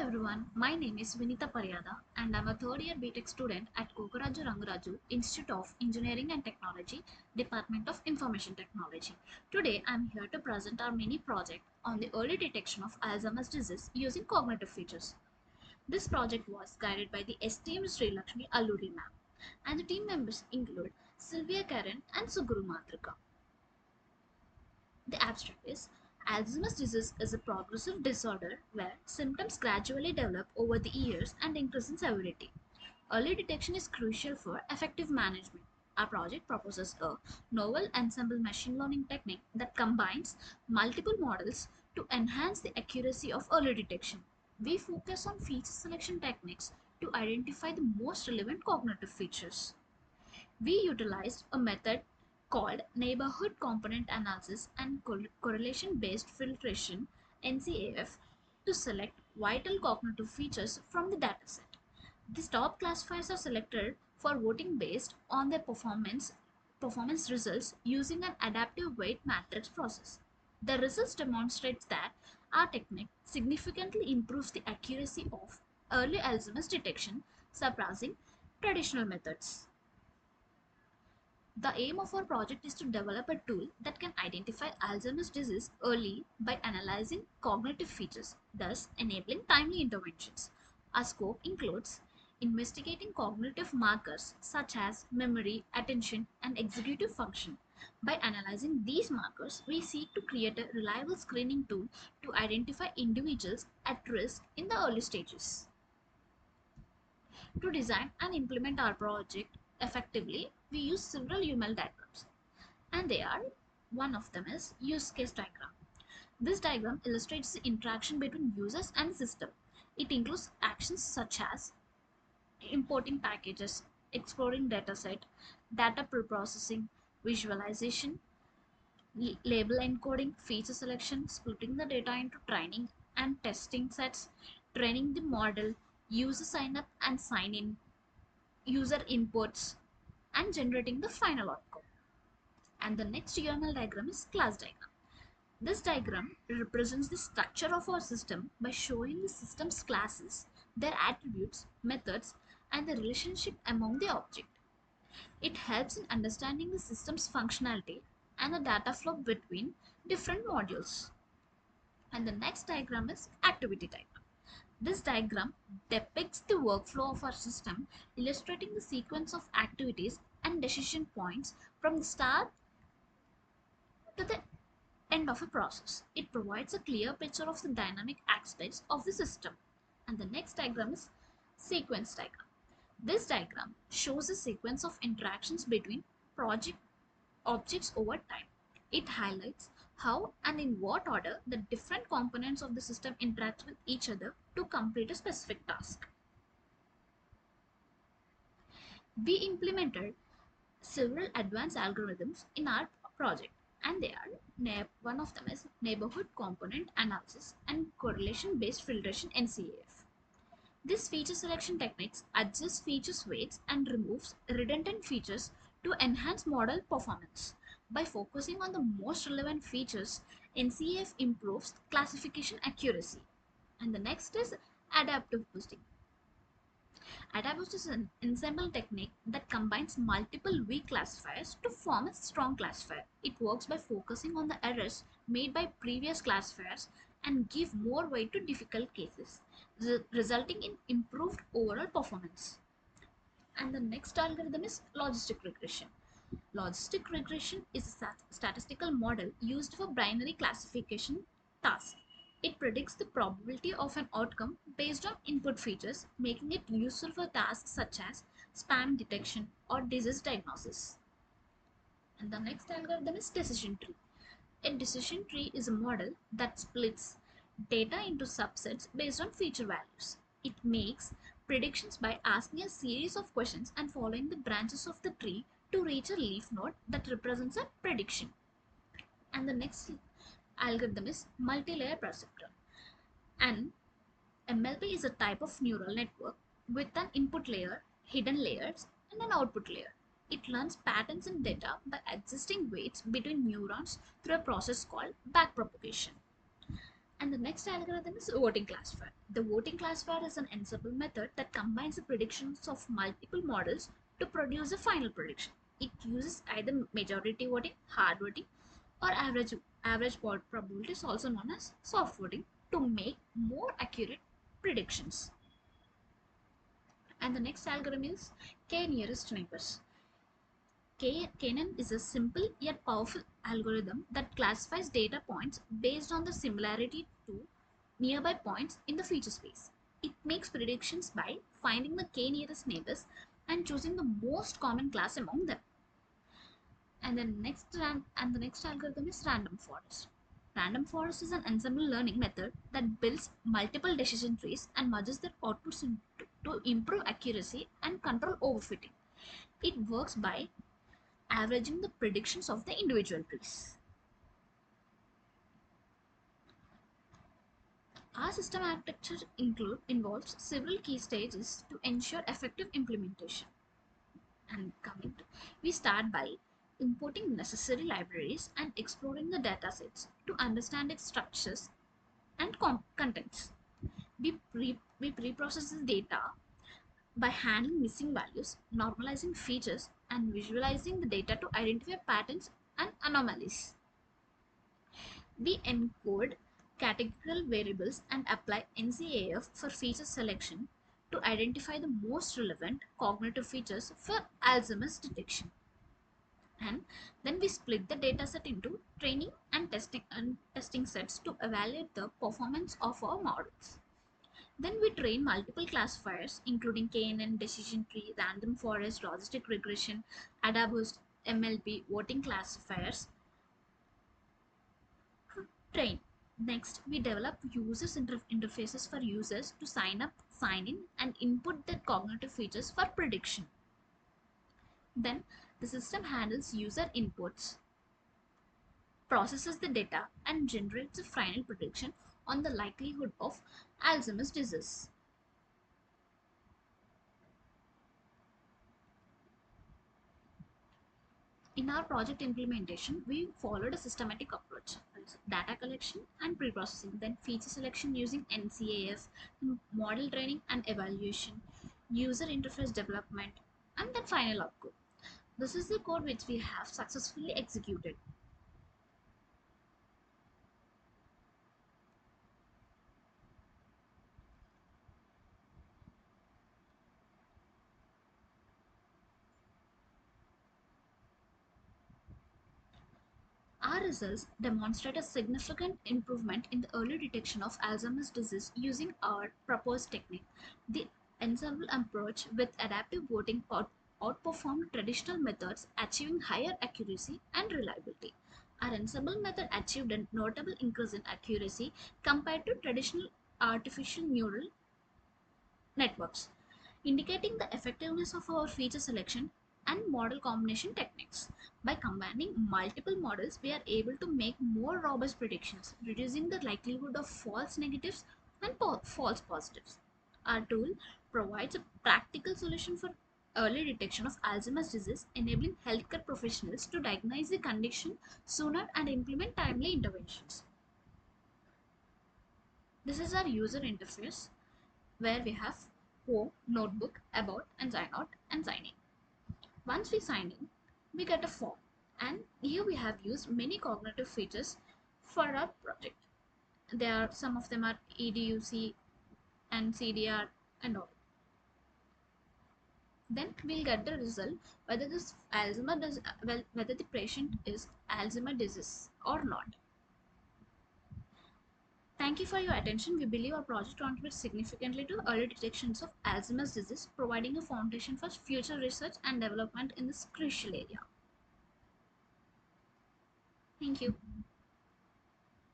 everyone, my name is Vinita Paryada and I'm a third year BTech student at Kokaraju Rangaraju Institute of Engineering and Technology, Department of Information Technology. Today I'm here to present our mini project on the early detection of Alzheimer's disease using cognitive features. This project was guided by the esteemed Sri Lakshmi Alluri ma'am and the team members include Sylvia Karen and Suguru Matrika. The abstract is Alzheimer's disease is a progressive disorder where symptoms gradually develop over the years and increase in severity. Early detection is crucial for effective management. Our project proposes a novel ensemble machine learning technique that combines multiple models to enhance the accuracy of early detection. We focus on feature selection techniques to identify the most relevant cognitive features. We utilized a method called Neighborhood Component Analysis and Correlation Based Filtration (NCAF) to select vital cognitive features from the dataset. These top classifiers are selected for voting based on their performance results using an adaptive weight matrix process. The results demonstrates that our technique significantly improves the accuracy of early Alzheimer's detection, surpassing traditional methods. The aim of our project is to develop a tool that can identify Alzheimer's disease early by analyzing cognitive features, thus enabling timely interventions. Our scope includes investigating cognitive markers such as memory, attention, and executive function. By analyzing these markers, we seek to create a reliable screening tool to identify individuals at risk in the early stages. To design and implement our project effectively, we use several UML diagrams, and they are one of them is use case diagram. This diagram illustrates the interaction between users and system. It includes actions such as importing packages, exploring dataset, data preprocessing, visualization, label encoding, feature selection, splitting the data into training and testing sets, training the model, user sign up and sign in, user inputs, and generating the final outcome. And the next UML diagram is class diagram. This diagram represents the structure of our system by showing the system's classes, their attributes, methods, and the relationship among the object. It helps in understanding the system's functionality and the data flow between different modules. And the next diagram is activity diagram. This diagram depicts the workflow of our system, illustrating the sequence of activities and decision points from the start to the end of a process. It provides a clear picture of the dynamic aspects of the system. And the next diagram is sequence diagram. This diagram shows a sequence of interactions between project objects over time. It highlights how and in what order the different components of the system interact with each other to complete a specific task. We implemented several advanced algorithms in our project, and they are one of them is Neighborhood Component Analysis and Correlation Based Filtration (NCAF). This feature selection techniques adjusts features weights and removes redundant features to enhance model performance. By focusing on the most relevant features, NCAF improves classification accuracy. And the next is adaptive boosting. Adaptive boosting is an ensemble technique that combines multiple weak classifiers to form a strong classifier. It works by focusing on the errors made by previous classifiers and give more weight to difficult cases, resulting in improved overall performance. And the next algorithm is logistic regression. Logistic regression is a statistical model used for binary classification tasks. It predicts the probability of an outcome based on input features, making it useful for tasks such as spam detection or disease diagnosis. And the next algorithm is decision tree. A decision tree is a model that splits data into subsets based on feature values. It makes predictions by asking a series of questions and following the branches of the tree to reach a leaf node that represents a prediction. And the next algorithm is multi-layer perceptron. An MLP is a type of neural network with an input layer, hidden layers, and an output layer. It learns patterns in data by adjusting weights between neurons through a process called backpropagation. And the next algorithm is voting classifier. The voting classifier is an ensemble method that combines the predictions of multiple models to produce a final prediction. It uses either majority voting, hard voting, or average probabilities, also known as soft voting, to make more accurate predictions. And the next algorithm is k nearest neighbors. KNN is a simple yet powerful algorithm that classifies data points based on the similarity to nearby points in the feature space. It makes predictions by finding the k nearest neighbors and choosing the most common class among them. And the next algorithm is random forest. Random forest is an ensemble learning method that builds multiple decision trees and merges their outputs to improve accuracy and control overfitting. It works by averaging the predictions of the individual trees. Our system architecture involves several key stages to ensure effective implementation. And we start by importing necessary libraries and exploring the datasets to understand its structures and contents. We pre-process the data by handling missing values, normalizing features, and visualizing the data to identify patterns and anomalies. We encode categorical variables and apply NCAF for feature selection to identify the most relevant cognitive features for Alzheimer's detection. And then we split the dataset into training and testing sets to evaluate the performance of our models. Then we train multiple classifiers including KNN, decision tree, random forest, logistic regression, AdaBoost, MLP, voting classifiers to train. Next, we develop interfaces for users to sign up, sign in, and input their cognitive features for prediction. Then the system handles user inputs, processes the data, and generates a final prediction on the likelihood of Alzheimer's disease. In our project implementation, we followed a systematic approach: data collection and pre-processing, then feature selection using NCAF, model training and evaluation, user interface development, and then final output. This is the code which we have successfully executed. Our results demonstrate a significant improvement in the early detection of Alzheimer's disease using our proposed technique. The ensemble approach with adaptive voting outperformed traditional methods, achieving higher accuracy and reliability. Our ensemble method achieved a notable increase in accuracy compared to traditional artificial neural networks, indicating the effectiveness of our feature selection and model combination techniques. By combining multiple models, we are able to make more robust predictions, reducing the likelihood of false negatives and false positives. Our tool provides a practical solution for early detection of Alzheimer's disease, enabling healthcare professionals to diagnose the condition sooner and implement timely interventions. This is our user interface where we have home, notebook, about, and sign out and sign in. Once we sign in, we get a form, and here we have used many cognitive features for our project. There are some of them are EDUC and CDR and all. Then we'll get the result whether this whether the patient is Alzheimer's disease or not. Thank you for your attention. We believe our project contributes significantly to early detections of Alzheimer's disease, providing a foundation for future research and development in this crucial area. Thank you.